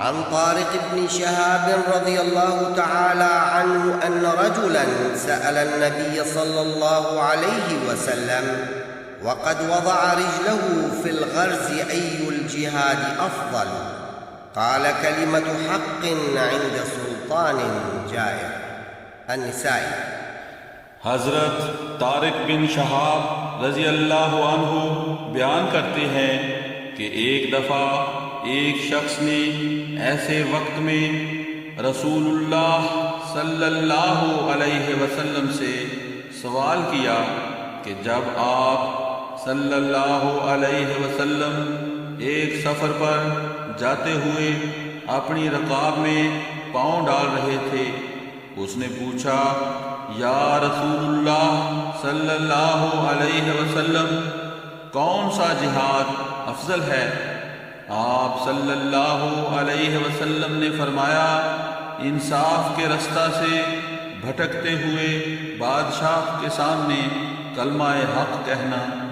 عن طارق بن شهاب رضي الله تعالى عنه أن رجلا سأل النبي صلى الله عليه وسلم وقد وضع رجله في الغرز أي الجهاد أفضل؟ قال كلمة حق عند سلطان جائر. النسائی. حضرت طارق بن شہاب رضی اللہ عنہ بیان کرتے ہیں کہ ایک دفعہ ایک شخص نے ایسے وقت میں رسول اللہ صلی اللہ علیہ وسلم سے سوال کیا کہ جب آپ صلی اللہ علیہ وسلم ایک سفر پر جاتے ہوئے اپنی رکاب میں پاؤں ڈال رہے تھے، اس نے پوچھا یا رسول اللہ صلی اللہ علیہ وسلم کون سا جہاد افضل ہے؟ آپ صلی اللہ علیہ وسلم نے فرمایا انصاف کے رستہ سے بھٹکتے ہوئے بادشاہ کے سامنے کلمہ حق کہنا۔